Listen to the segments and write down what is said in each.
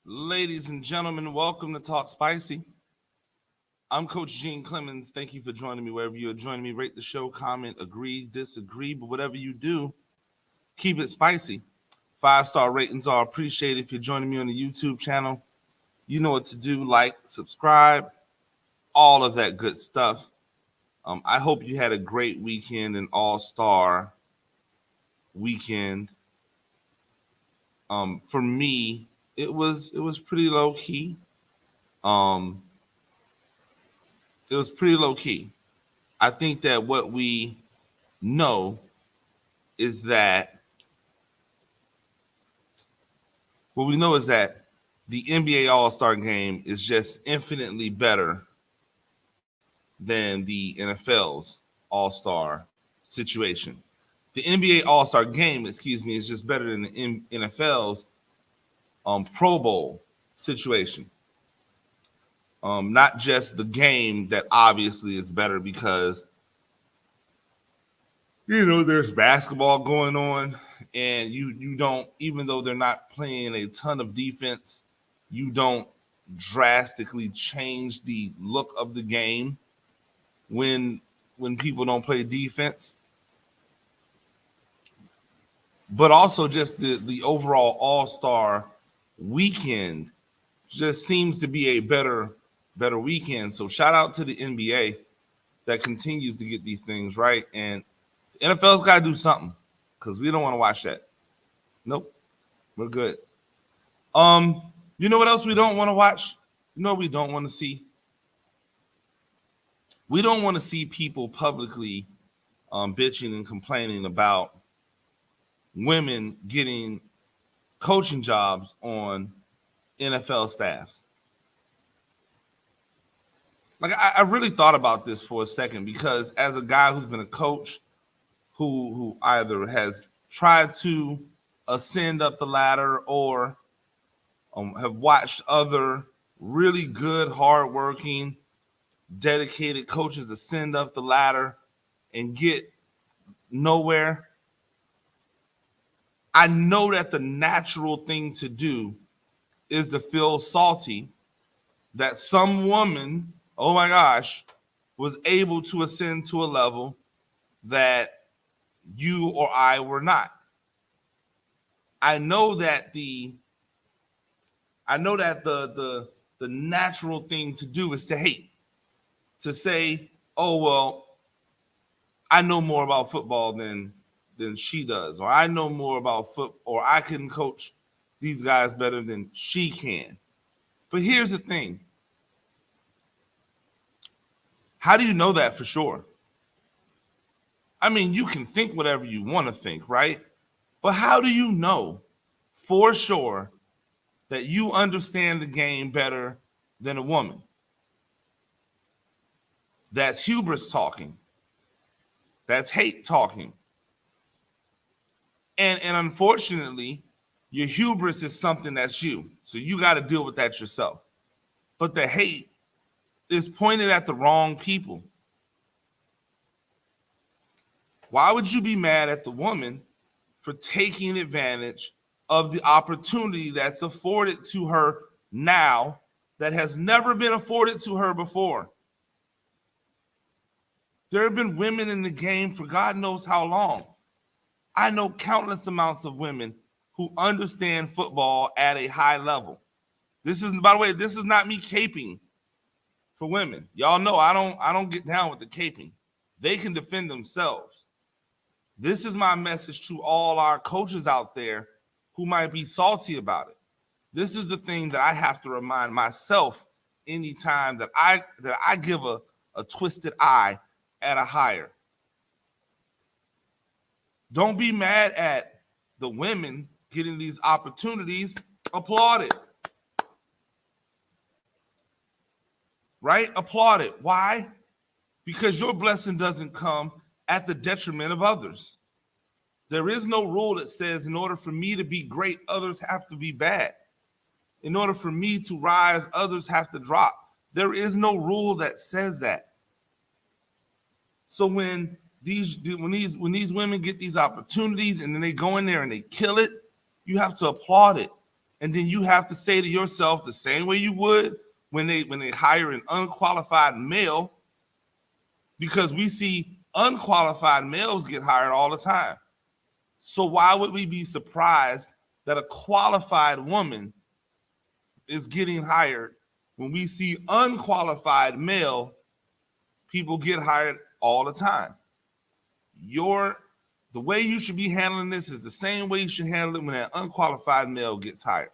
Ladies and gentlemen, welcome to Talk Spicy. I'm Coach Gene Clemens. Thank you for joining me wherever you're joining me. Rate the show, comment, agree, disagree, but whatever you do, keep it spicy. 5-star ratings are appreciated. If you're joining me on the YouTube channel, you know what to do. Like, subscribe, all of that good stuff. I hope you had a great weekend, an all-star weekend. For me, it was pretty low key. It was pretty low key. I think that what we know is that the NBA All-Star game is just infinitely better than the NFL's All-Star situation. The NBA All-Star game, is just better than the NFL's Pro Bowl situation. Not just the game that obviously is better because there's basketball going on, and you don't, even though they're not playing a ton of defense, you don't drastically change the look of the game when people don't play defense. But also just the overall All-Star weekend just seems to be a better weekend. So shout out to the NBA that continues to get these things right. And the NFL's got to do something because we don't want to watch that. Nope. We're good. You know what else we don't want to watch? You know what we don't want to see? We don't want to see people publicly bitching and complaining about women getting coaching jobs on NFL staffs. Like, I really thought about this for a second because as a guy who's been a coach who either has tried to ascend up the ladder or have watched other really good, hardworking, dedicated coaches ascend up the ladder and get nowhere, I know that the natural thing to do is to feel salty that some woman, oh my gosh, was able to ascend to a level that you or I were not. I know that the natural thing to do is to hate, to say, oh, well, I know more about football than she does, or I know more about football, or I can coach these guys better than she can. But here's the thing. How do you know that for sure? I mean, you can think whatever you want to think, right? But how do you know for sure that you understand the game better than a woman? That's hubris talking. That's hate talking. And unfortunately, your hubris is something that's you. So you got to deal with that yourself. But the hate is pointed at the wrong people. Why would you be mad at the woman for taking advantage of the opportunity that's afforded to her now that has never been afforded to her before? There have been women in the game for God knows how long. I know countless amounts of women who understand football at a high level. This is, by the way, this is not me caping for women. Y'all know I don't get down with the caping. They can defend themselves. This is my message to all our coaches out there who might be salty about it. This is the thing that I have to remind myself anytime that I give a twisted eye at a hire. Don't be mad at the women getting these opportunities. Applaud it. Right? Applaud it. Why? Because your blessing doesn't come at the detriment of others. There is no rule that says in order for me to be great, others have to be bad. In order for me to rise, others have to drop. There is no rule that says that. So when these women get these opportunities and then they go in there and they kill it, you have to applaud it And then you have to say to yourself the same way you would when they hire an unqualified male, because we see unqualified males get hired all the time. So why would we be surprised that a qualified woman is getting hired when we see unqualified male people get hired all the time? The way you should be handling this is the same way you should handle it when an unqualified male gets hired.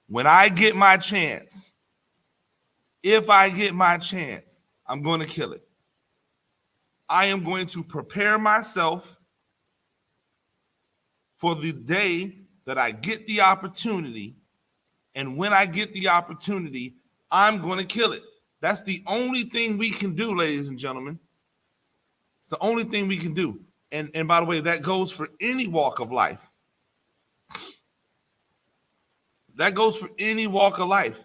When I get my chance, if I get my chance, I'm going to kill it. I am going to prepare myself for the day that I get the opportunity. And when I get the opportunity, I'm going to kill it. That's the only thing we can do, ladies and gentlemen. It's the only thing we can do. And by the way, that goes for any walk of life. That goes for any walk of life.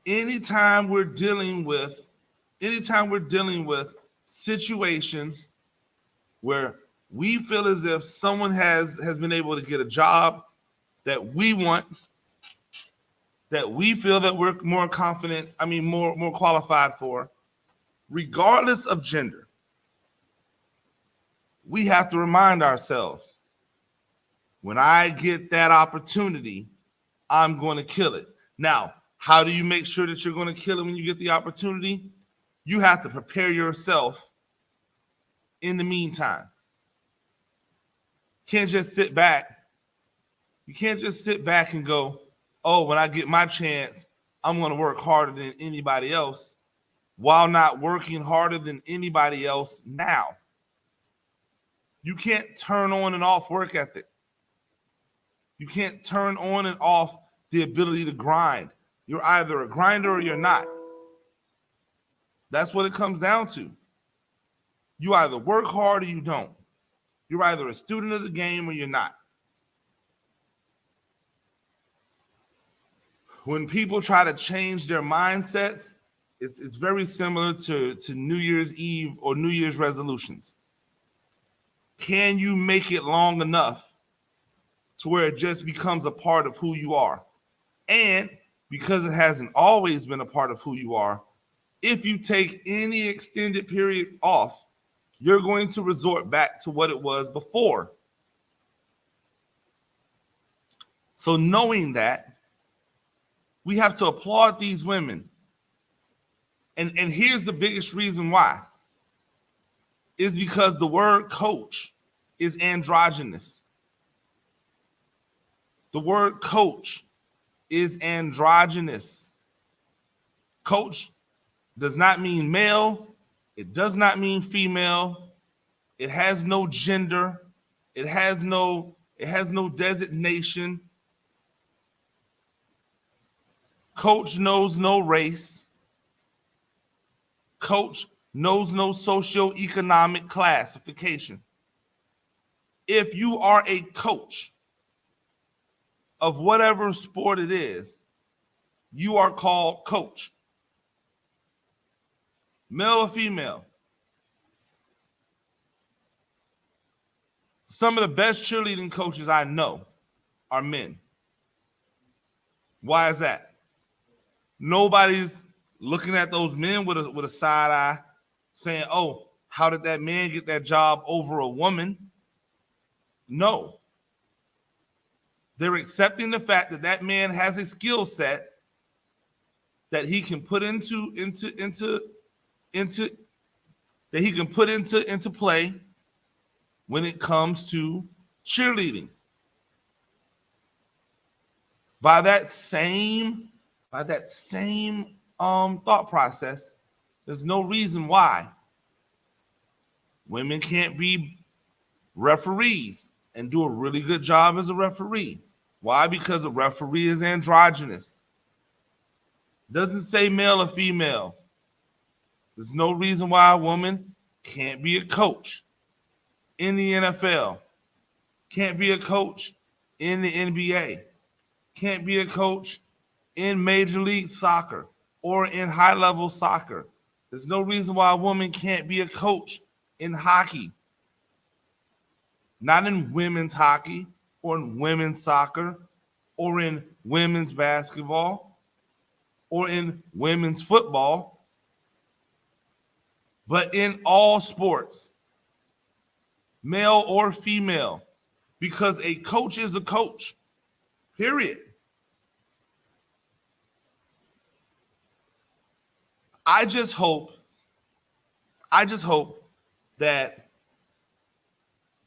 Anytime we're dealing with situations where we feel as if someone has been able to get a job that we want, that we feel that we're more confident, more qualified for, regardless of gender, we have to remind ourselves, when I get that opportunity, I'm going to kill it. Now, how do you make sure that you're going to kill it when you get the opportunity? You have to prepare yourself in the meantime. You can't just sit back. You can't just sit back and go, oh, when I get my chance, I'm going to work harder than anybody else, while not working harder than anybody else now. You can't turn on and off work ethic. You can't turn on and off the ability to grind. You're either a grinder or you're not. That's what it comes down to. You either work hard or you don't. You're either a student of the game or you're not. When people try to change their mindsets, it's very similar to New Year's Eve or New Year's resolutions. Can you make it long enough to where it just becomes a part of who you are? And because it hasn't always been a part of who you are, if you take any extended period off, you're going to resort back to what it was before. So knowing that, we have to applaud these women. And here's the biggest reason why. Is because the word coach is androgynous. The word coach is androgynous. Coach does not mean male. It does not mean female. It has no gender. It has no designation. Coach knows no race. Coach knows no socioeconomic classification. If you are a coach of whatever sport it is, you are called coach. Male or female. Some of the best cheerleading coaches I know are men. Why is that? Nobody's looking at those men with a side eye saying, oh, how did that man get that job over a woman? No. They're accepting the fact that that man has a skill set that he can put into play when it comes to cheerleading. By that same thought process, there's no reason why women can't be referees and do a really good job as a referee. Why? Because a referee is androgynous. Doesn't say male or female. There's no reason why a woman can't be a coach in the NFL, can't be a coach in the NBA, can't be a coach in Major League Soccer or in high-level soccer. There's no reason why a woman can't be a coach in hockey. not in women's hockey or in women's soccer or in women's basketball or in women's football, but in all sports, male or female, because a coach is a coach, period. I just hope that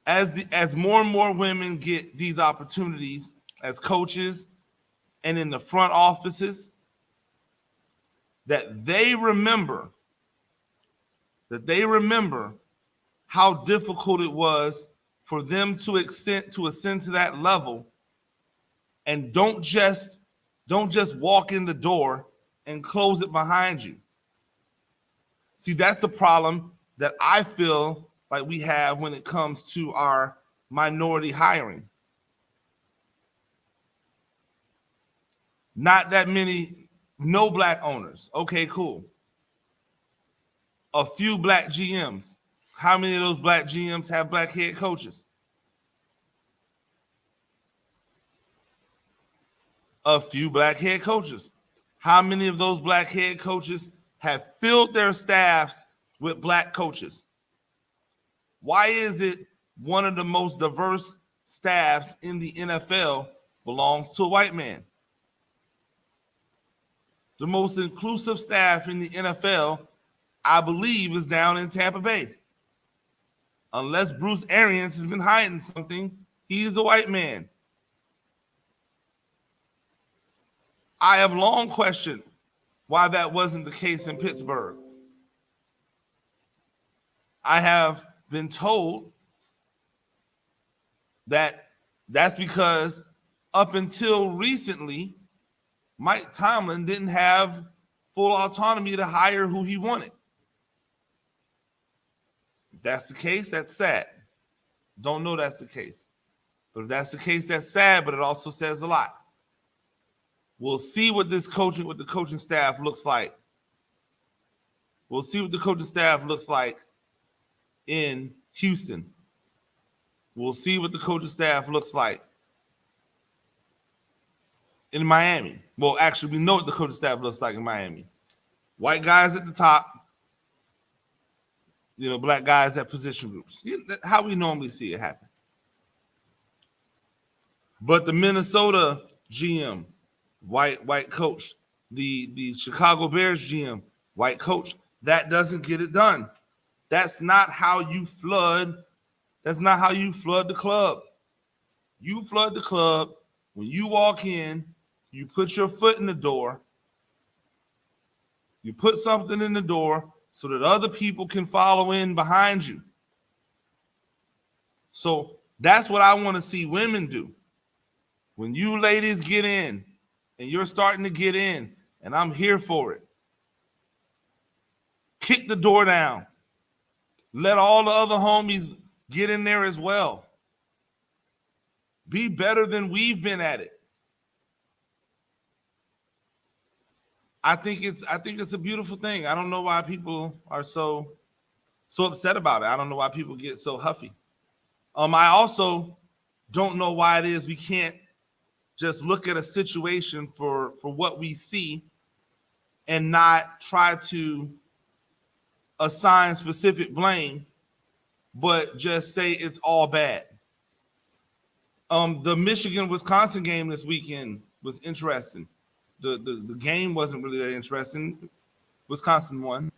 as more and more women get these opportunities as coaches and in the front offices, that they remember how difficult it was for them to ascend to that level, and don't just walk in the door and close it behind you. See, that's the problem that I feel like we have when it comes to our minority hiring. Not that many, no black owners. Okay, cool. A few black GMs. How many of those black GMs have black head coaches? A few black head coaches. How many of those black head coaches have filled their staffs with black coaches? Why is it one of the most diverse staffs in the NFL belongs to a white man? The most inclusive staff in the NFL, I believe, is down in Tampa Bay. Unless Bruce Arians has been hiding something, he's a white man. I have long questioned why that wasn't the case in Pittsburgh. I have been told that that's because up until recently, Mike Tomlin didn't have full autonomy to hire who he wanted. If that's the case, that's sad. Don't know that's the case. But if that's the case, that's sad, but it also says a lot. We'll see what the coaching staff looks like. We'll see what the coaching staff looks like in Houston. We'll see what the coaching staff looks like in Miami. Well, actually, we know what the coaching staff looks like in Miami. White guys at the top, black guys at position groups. How we normally see it happen. But the Minnesota GM, white coach, the Chicago Bears GM, white coach, that doesn't get it done. That's not how you flood. That's not how you flood the club. You flood the club when you walk in, you put your foot in the door, you put something in the door so that other people can follow in behind you. So that's what I want to see women do. When you ladies get in, and you're starting to get in, and I'm here for it, kick the door down. Let all the other homies get in there as well. Be better than we've been at it. I think it's a beautiful thing. I don't know why people are so upset about it. I don't know why people get so huffy. I also don't know why it is we can't just look at a situation for what we see and not try to assign specific blame, but just say it's all bad. The Michigan-Wisconsin game this weekend was interesting. The game wasn't really that interesting. Wisconsin won.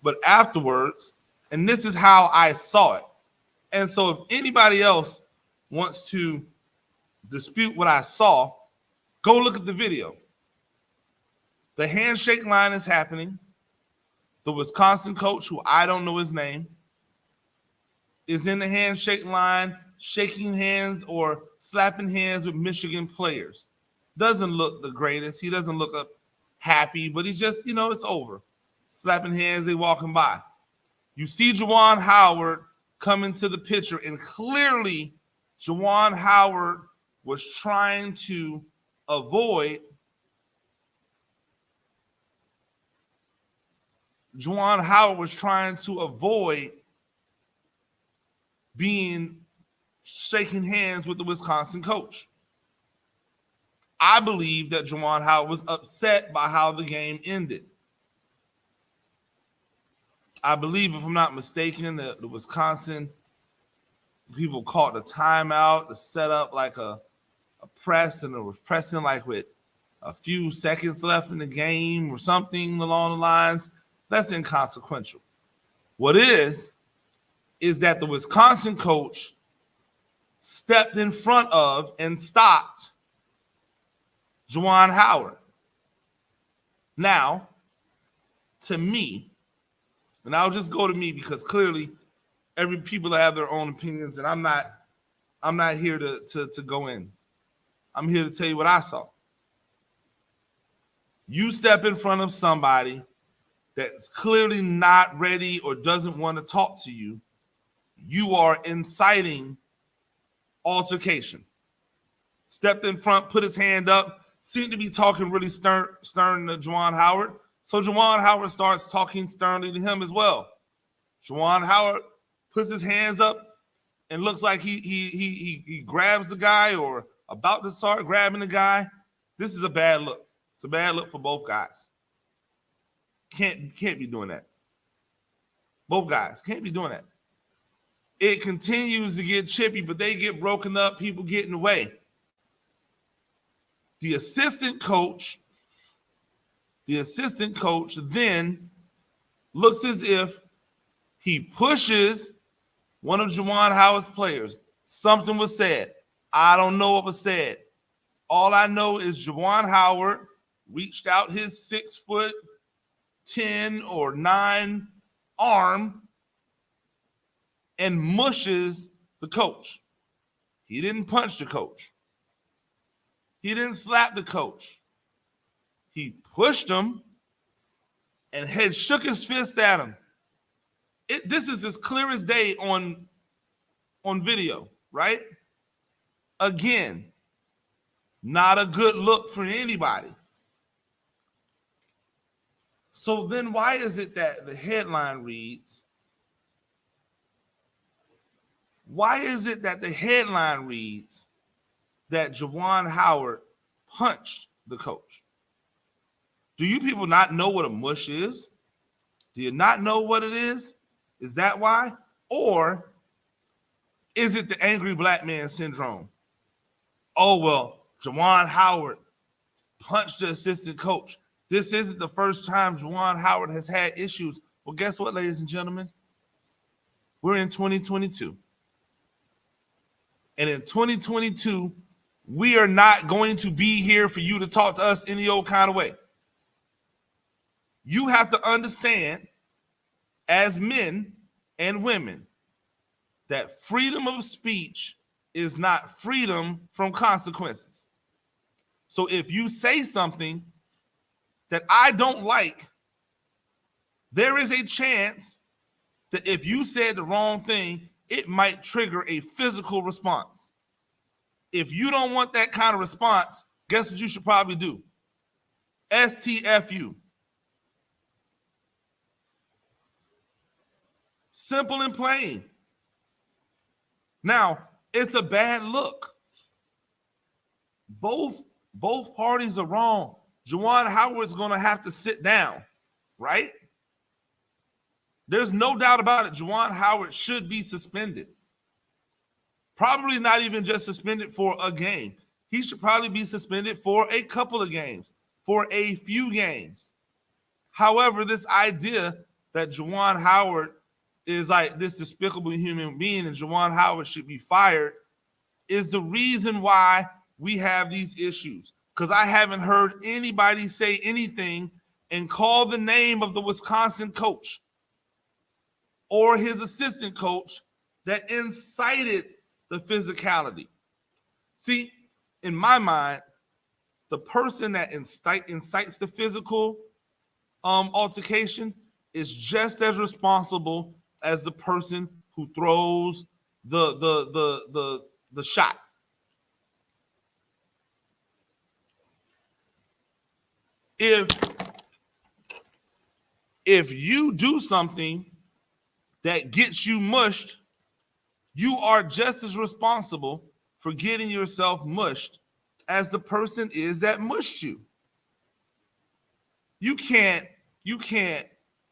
But afterwards, and this is how I saw it. And so if anybody else wants to dispute what I saw, go look at the video. The handshake line is happening. The Wisconsin coach, who I don't know his name, is in the handshake line, shaking hands or slapping hands with Michigan players. Doesn't look the greatest. He doesn't look happy, but he's just, it's over. Slapping hands, they walking by. You see Juwan Howard coming to the picture, and clearly Juwan Howard was trying to avoid shaking hands with the Wisconsin coach. I believe that Juwan Howard was upset by how the game ended. I believe, if I'm not mistaken, the Wisconsin people caught the timeout to set up like a press, and it was pressing like with a few seconds left in the game or something along the lines. That's inconsequential. What is that the Wisconsin coach stepped in front of and stopped Juwan Howard. Now, to me, and I'll just go to me because clearly every people have their own opinions, and I'm not here to go in. I'm here to tell you what I saw. You step in front of somebody that's clearly not ready or doesn't want to talk to you, you are inciting altercation. Stepped in front, put his hand up, seemed to be talking really stern to Juwan Howard. So Juwan Howard starts talking sternly to him as well. Juwan Howard puts his hands up and looks like he grabs the guy or about to start grabbing the guy. This is a bad look. It's a bad look for both guys. Can't be doing that. Both guys can't be doing that. It continues to get chippy, but they get broken up. People get in the way. The assistant coach then looks as if he pushes one of Juwan Howard's players. Something was said. I don't know what was said. All I know is Juwan Howard reached out his 6'10" or 9" arm and mushes the coach. He didn't punch the coach. He didn't slap the coach. He pushed him and had shook his fist at him. This is as clear as day on video, right? Again, not a good look for anybody. So then why is it that the headline reads, that Juwan Howard punched the coach? Do you people not know what a mush is? Do you not know what it is? Is that why? Or is it the angry black man syndrome? Oh, well, Juwan Howard punched the assistant coach. This isn't the first time Juwan Howard has had issues. Well, guess what, ladies and gentlemen? We're in 2022. And in 2022, we are not going to be here for you to talk to us any old kind of way. You have to understand, as men and women, that freedom of speech is not freedom from consequences. So if you say something that I don't like, there is a chance that if you said the wrong thing, it might trigger a physical response. If you don't want that kind of response, guess what you should probably do? STFU. Simple and plain. Now, it's a bad look. Both parties are wrong. Juwan Howard's going to have to sit down, right? There's no doubt about it. Juwan Howard should be suspended. Probably not even just suspended for a game. He should probably be suspended for a couple of games, for a few games. However, this idea that Juwan Howard is like this despicable human being and Juwan Howard should be fired is the reason why we have these issues. Because I haven't heard anybody say anything and call the name of the Wisconsin coach or his assistant coach that incited the physicality. See, in my mind, the person that incites the physical altercation is just as responsible as the person who throws the shot. If you do something that gets you mushed, You are just as responsible for getting yourself mushed as the person is that mushed you. You can't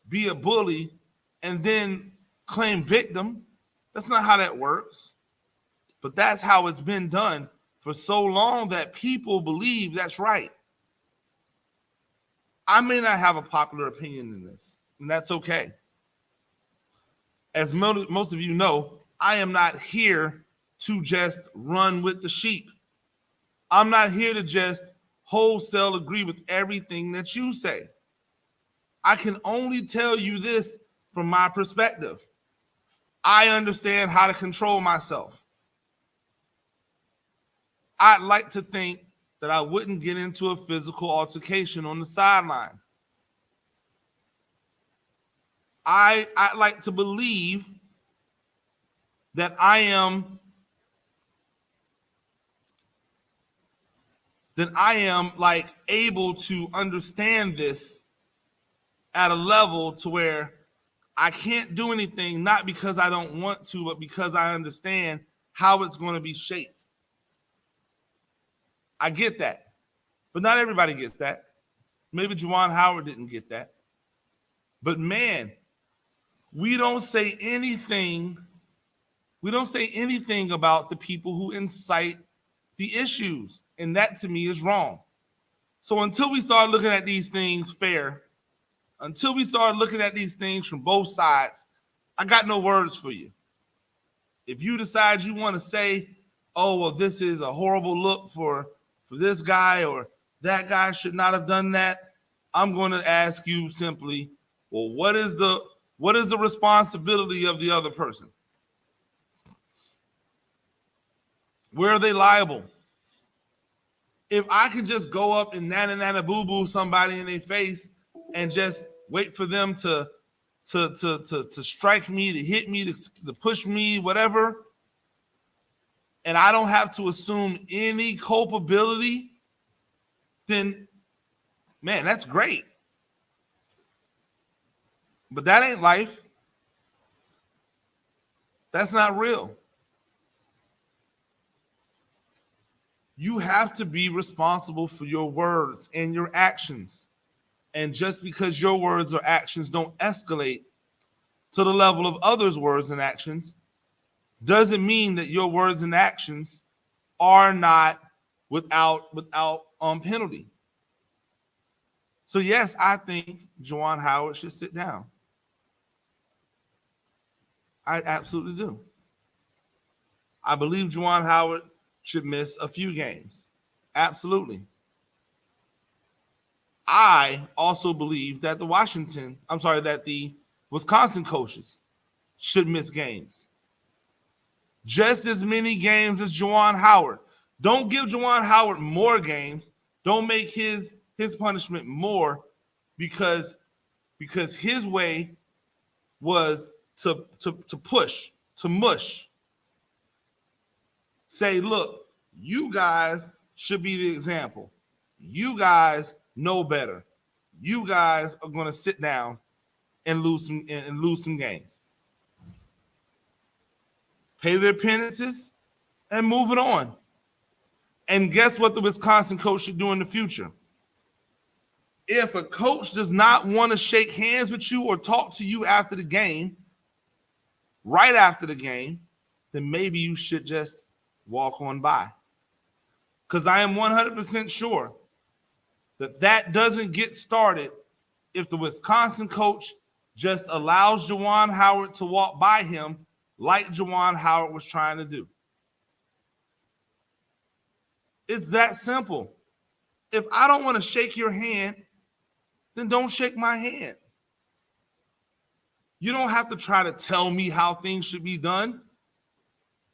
be a bully and then claim victim. That's not how that works. But that's how it's been done for so long that people believe that's right. I may not have a popular opinion in this, and that's okay. As most of you know, I am not here to just run with the sheep. I'm not here to just wholesale agree with everything that you say. I can only tell you this from my perspective. I understand how to control myself. I'd like to think that I wouldn't get into a physical altercation on the sideline. I like to believe that I am like able to understand this at a level to where I can't do anything, not because I don't want to, but because I understand how it's going to be shaped. I get that, but not everybody gets that. Maybe Juwan Howard didn't get that. But man, we don't say anything about the people who incite the issues. And that to me is wrong. So until we start looking at these things fair, until we start looking at these things from both sides, I got no words for you. If you decide you want to say, oh, well, this is a horrible look for this guy, or that guy should not have done that, I'm going to ask you simply, well, what is the responsibility of the other person? Where are they liable? If I can just go up and nana boo boo somebody in their face and just wait for them to strike me, to hit me, to push me, whatever, and I don't have to assume any culpability, then man, that's great. But that ain't life. That's not real. You have to be responsible for your words and your actions. And just because your words or actions don't escalate to the level of others' words and actions doesn't mean that your words and actions are not without penalty. So yes, I think Juwan Howard should sit down. I absolutely do. I believe Juwan Howard should miss a few games. Absolutely. I also believe that the Wisconsin coaches should miss games. Just as many games as Juwan Howard. Don't give Juwan Howard more games. Don't make his punishment more because his way was to push, to mush. Say, look, you guys should be the example. You guys know better. You guys are going to sit down and lose some games. Pay their penances and move it on. And guess what the Wisconsin coach should do in the future? If a coach does not want to shake hands with you or talk to you after the game, right after the game, then maybe you should just walk on by. Because I am 100% sure that doesn't get started if the Wisconsin coach just allows Juwan Howard to walk by him like Juwan Howard was trying to do. It's that simple. If I don't want to shake your hand, then don't shake my hand. You don't have to try to tell me how things should be done.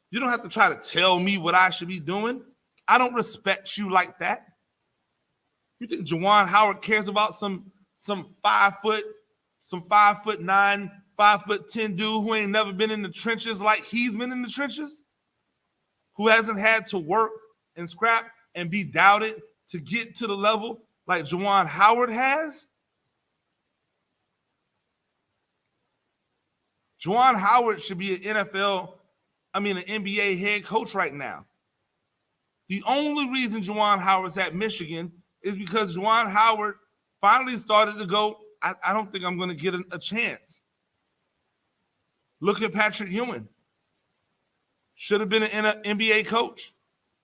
You don't have to try to tell me what I should be doing. I don't respect you like that. You think Juwan Howard cares about some 5'9", 5'10" dude who ain't never been in the trenches like he's been in the trenches? Who hasn't had to work and scrap and be doubted to get to the level like Juwan Howard has? Juwan Howard should be an NFL. an NBA head coach right now. The only reason Juwan Howard's at Michigan is because Juwan Howard finally started to go, I don't think I'm going to get a chance. Look at Patrick Ewing. Should have been an NBA coach.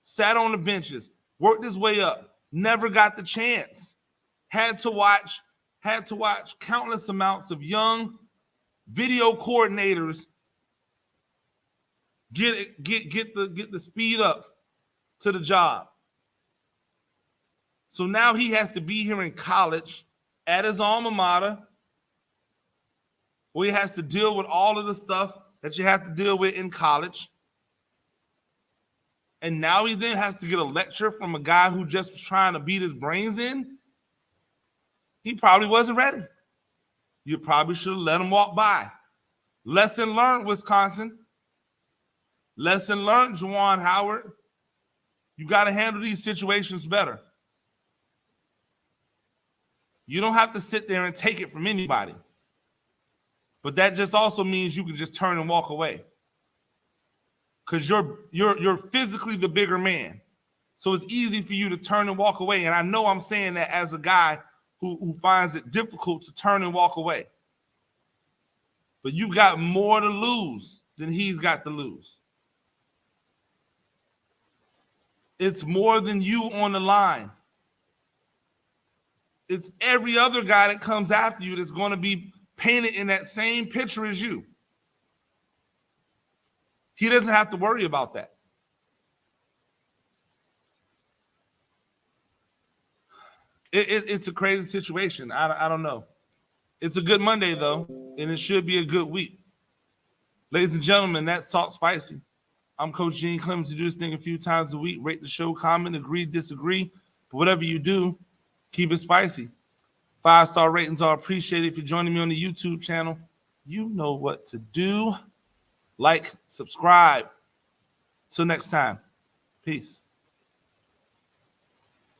Sat on the benches, worked his way up, never got the chance. Had to watch countless amounts of young video coordinators get the speed up to the job. So now he has to be here in college at his alma mater, where he has to deal with all of the stuff that you have to deal with in college. And now he then has to get a lecture from a guy who just was trying to beat his brains in. He probably wasn't ready. You probably should have let him walk by. Lesson learned, Wisconsin. Lesson learned, Juwan Howard. You got to handle these situations better. You don't have to sit there and take it from anybody. But that just also means you can just turn and walk away. Because you're physically the bigger man. So it's easy for you to turn and walk away. And I know I'm saying that as a guy who finds it difficult to turn and walk away. But you got more to lose than he's got to lose. It's more than you on the line. It's every other guy that comes after you that's going to be painted in that same picture as you. He doesn't have to worry about that. It's a crazy situation. I don't know. It's a good Monday, though, and it should be a good week. Ladies and gentlemen, that's Talk Spicy. I'm Coach Gene Clemens. You do this thing a few times a week. Rate the show, comment, agree, disagree. But whatever you do, keep it spicy. 5-star ratings are appreciated. If you're joining me on the YouTube channel, you know what to do. Like, subscribe. Till next time. Peace.